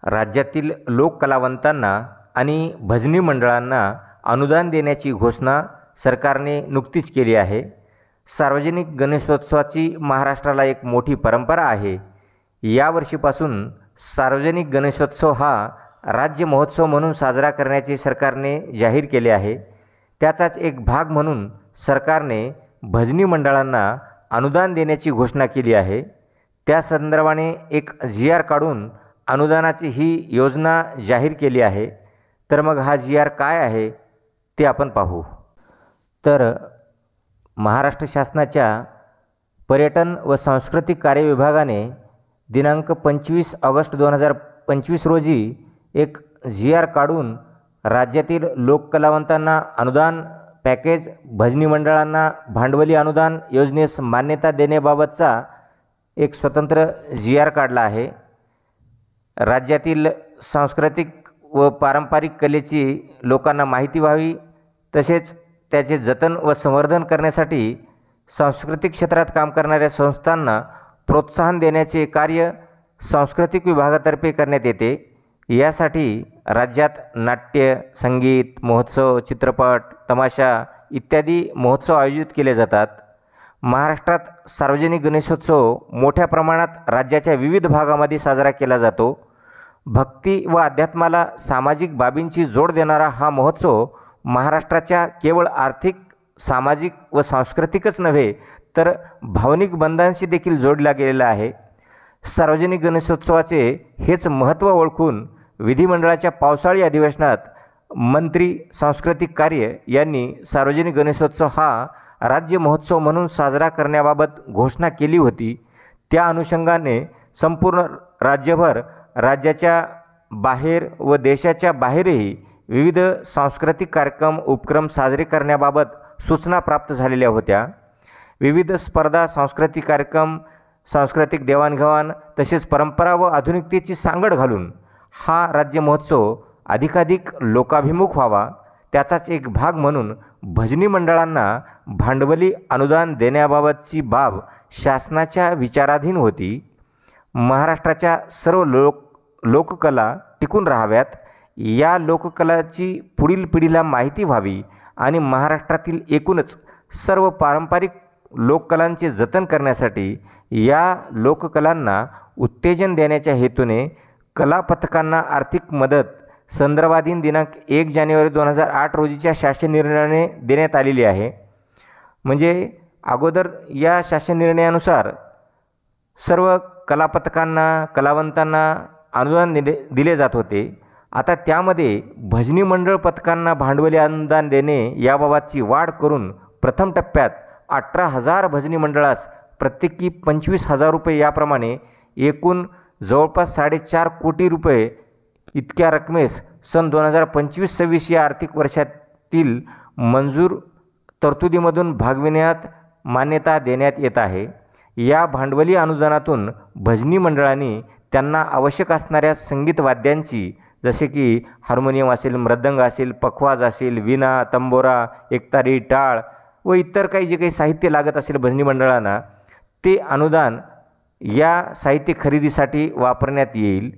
राज्यातील लोककलावंतांना आणि भजनी मंडळांना अनुदान देण्याची घोषणा सरकारने नुकतीच केली आहे. सार्वजनिक गणेशोत्सवाची महाराष्ट्राला एक मोठी परंपरा आहे. यावर्षीपासून सार्वजनिक गणेशोत्सव हा राज्य महोत्सव म्हणून साजरा करण्याचे सरकारने जाहीर केले आहे. त्याचाच एक भाग म्हणून सरकारने भजनी मंडळांना अनुदान देण्याची घोषणा केली आहे. त्या संदर्भाने एक GR काढून अनुदानाची ही योजना जाहीर केली आहे. तर मग हा GR काय आहे ते आपण पाहू. तर महाराष्ट्र शासनाच्या पर्यटन व सांस्कृतिक कार्य विभागाने दिनांक 25 ऑगस्ट 2025 रोजी एक GR काढून राज्यातील लोककलावंतांना अनुदान पॅकेज, भजनी मंडळांना भांडवली अनुदान योजनेस मान्यता देण्याबाबतचा एक स्वतंत्र GR काढला आहे. राज्यातील सांस्कृतिक व पारंपरिक कलेची लोकांना माहिती व्हावी, तसेच त्याचे जतन व संवर्धन करण्यासाठी सांस्कृतिक क्षेत्रात काम करणाऱ्या संस्थांना प्रोत्साहन देण्याचे कार्य सांस्कृतिक विभागातर्फे करण्यात येते. यासाठी राज्यात नाट्य, संगीत महोत्सव, चित्रपट, तमाशा इत्यादी महोत्सव आयोजित केले जातात. महाराष्ट्रात सार्वजनिक गणेशोत्सव मोठ्या प्रमाणात राज्याच्या विविध भागामध्ये साजरा केला जातो. भक्ती व अध्यात्माला सामाजिक बाबींची जोड देणारा हा महोत्सव महाराष्ट्राच्या केवळ आर्थिक, सामाजिक व सांस्कृतिकच नव्हे तर भावनिक बंधांशी देखील जोडला गेलेला आहे. सार्वजनिक गणेशोत्सवाचे हेच महत्त्व ओळखून विधिमंडळाच्या पावसाळी अधिवेशनात मंत्री सांस्कृतिक कार्य यांनी सार्वजनिक गणेशोत्सव हा राज्य महोत्सव म्हणून साजरा करण्याबाबत घोषणा केली होती. त्या अनुषंगाने संपूर्ण राज्यभर, राज्याच्या बाहेर व देशाच्या बाहेरही विविध सांस्कृतिक कार्यक्रम, उपक्रम साजरे करण्याबाबत सूचना प्राप्त झालेल्या होत्या. विविध स्पर्धा, सांस्कृतिक कार्यक्रम, सांस्कृतिक देवाणघेवाण तसेच परंपरा व आधुनिकतेची सांगड घालून हा राज्य महोत्सव अधिकाधिक लोकाभिमुख व्हावा, त्याचाच एक भाग म्हणून भजनी मंडळांना भांडवली अनुदान देण्याबाबतची बाब शासनाच्या विचाराधीन होती. महाराष्ट्राच्या सर्व लोककला टिकून राहाव्यात, या लोककलाची पुढील पिढीला माहिती व्हावी आणि महाराष्ट्रातील एकूणच सर्व पारंपरिक लोककलांचे जतन करण्यासाठी या लोककलांना उत्तेजन देण्याच्या हेतूने कला पथकांना आर्थिक मदत संदर्भाधीन दिनांक 1 जानेवारी 2008 रोजीच्या शासन निर्णयाने देण्यात आलेली आहे. म्हणजे अगोदर या शासन निर्णयानुसार सर्व कला पथकांना, कलावंतांना अनुदान दिले जात होते. आता त्यामध्ये भजनी मंडळ पथकांना भांडवली अनुदान देणे याबाबतची वाढ करून प्रथम टप्प्यात 18,000 भजनी मंडळास प्रत्येकी 25,000 रुपये याप्रमाणे एकूण जवळपास 4.5 कोटी रुपये इतक्या रकमेस सन 2025-26 या आर्थिक वर्षातील मंजूर तरतुदीमधून भागविण्यात मान्यता देण्यात येत आहे. या भांडवली अनुदानातून भजनी मंडळांनी त्यांना आवश्यक असणाऱ्या संगीत वाद्यांची, जसे की हार्मोनियम असेल, मृदंग असेल, पखवाज असेल, वीणा, तंबोरा, एकतारी, टाळ व इतर काही जे काही साहित्य लागत असेल भजनी मंडळांना, ते अनुदान या साहित्य खरेदीसाठी वापरण्यात येईल.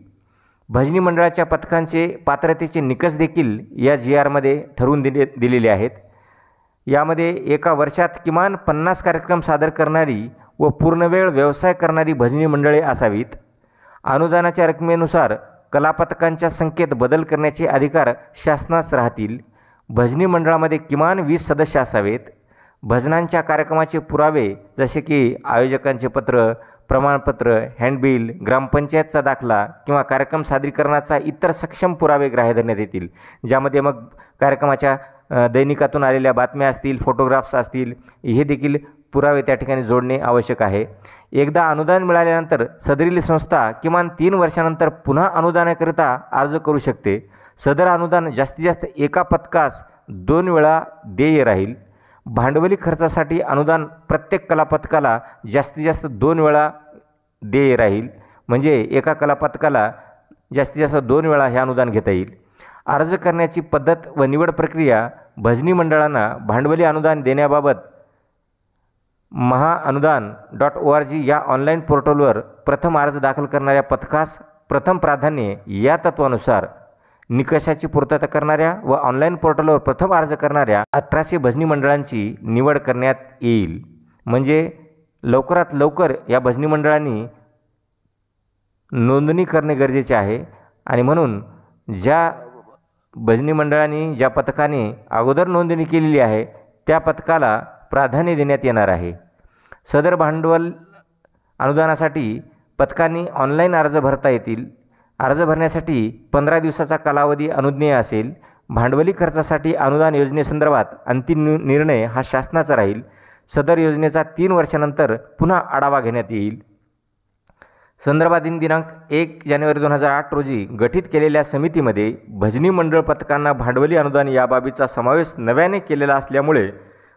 भजनी मंडळाच्या पथकांचे पात्रतेचे निकष देखील या GR मध्ये ठरवून दिलेले आहेत. यामध्ये एका वर्षात किमान 50 कार्यक्रम सादर करणारी व पूर्णवेळ व्यवसाय करणारी भजनी मंडळे असावीत. अनुदानाच्या रकमेनुसार कलापथकांच्या संख्येत बदल करण्याचे अधिकार शासनास राहतील. भजनी मंडळामध्ये किमान 20 सदस्य असावेत. भजनांच्या कार्यक्रमाचे पुरावे जसे की आयोजकांचे पत्र, प्रमाणपत्र, हँडबिल, ग्रामपंचायतचा दाखला किंवा कार्यक्रम सादरीकरणाचा इतर सक्षम पुरावे ग्राह्य धरण्यात येतील. ज्यामध्ये मग कार्यक्रमाच्या दैनिकातून आलेल्या बातम्या असतील, फोटोग्राफ्स असतील, हे देखील पुरावे त्या ठिकाणी जोडणे आवश्यक आहे. एकदा अनुदान मिळाल्यानंतर सदरील संस्था किमान 3 वर्षानंतर पुन्हा अनुदानाकरिता अर्ज करू शकते. सदर अनुदान जास्तीत जास्त एका पथकास 2 वेळा देय राहील. भांडवली खर्चासाठी अनुदान प्रत्येक कलापथकाला जास्तीत जास्त 2 वेळा देय राहील. म्हणजे एका कलापथकाला जास्तीत जास्त 2 वेळा हे अनुदान घेता येईल. अर्ज करण्याची पद्धत व निवड प्रक्रिया भजनी मंडळांना भांडवली अनुदान देण्याबाबत महाअनुदान.org या ऑनलाईन पोर्टलवर प्रथम अर्ज दाखल करणाऱ्या पथकास प्रथम प्राधान्य या तत्वानुसार निकषाची पूर्तता करणाऱ्या व ऑनलाईन पोर्टलवर प्रथम अर्ज करणाऱ्या 1800 भजनी मंडळांची निवड करण्यात येईल। म्हणजे लवकरात लवकर या भजनी मंडळांनी नोंदणी करणे गरजेचे आहे आणि म्हणून ज्या भजनी मंडळांनी ज्या पथकाने अगोदर नोंदणी केलेली आहे त्या पथकाला प्राधान्य देण्यात येणार आहे। सदर भांडवल अनुदानासाठी पथकांनी ऑनलाईन अर्ज भरता येतील। अर्ज भरण्यासाठी 15 दिवसाचा कालावधी अनुज्ञेय असेल। भांडवली खर्चासाठी अनुदान योजनेसंदर्भात अंतिम निर्णय हा शासनाचा राहील। सदर योजनेचा 3 वर्षानंतर पुन्हा आढावा घेण्यात येईल। संदर्भातील दिनांक 1 जानेवारी 2008 रोजी गठीत केलेल्या समितीमध्ये भजनी मंडळ पथकांना भांडवली अनुदान याबाबीचा समावेश नव्याने केलेला असल्यामुळे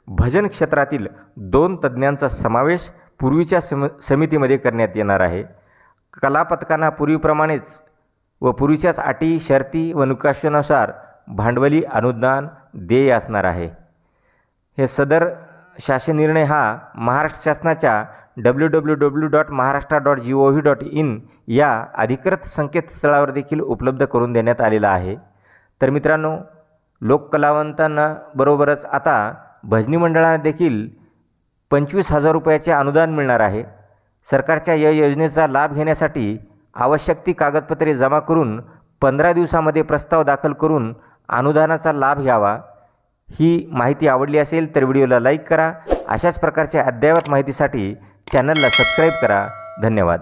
भजन क्षेत्रातील 2 तज्ज्ञांचा समावेश पूर्वीच्या समितीमध्ये करण्यात येणार आहे। कला पथकांना पूर्वीप्रमाणेच व पूर्वीच्याच अटी शर्ती व निकषानुसार भांडवली अनुदान देय असणार आहे। हे सदर शासन निर्णय हा महाराष्ट्र शासनाच्या www.maharashtra.gov.in या अधिकृत संकेतस्थळावर देखील उपलब्ध करून देण्यात आलेला आहे। तर मित्रांनो, लोककलावंतांना बरोबरच आता भजनी मंडळांना देखील 25,000 रुपयाचे अनुदान मिळणार आहे। सरकारच्या या योजनेचा लाभ घेण्यासाठी आवश्यक ती कागदपत्रे जमा करून 15 दिवसामध्ये प्रस्ताव दाखल करून अनुदानाचा लाभ घ्यावा। ही माहिती आवडली असेल तर व्हिडिओला लाईक करा। अशाच प्रकारच्या अद्ययावत माहितीसाठी चॅनलला सबस्क्राईब करा। धन्यवाद।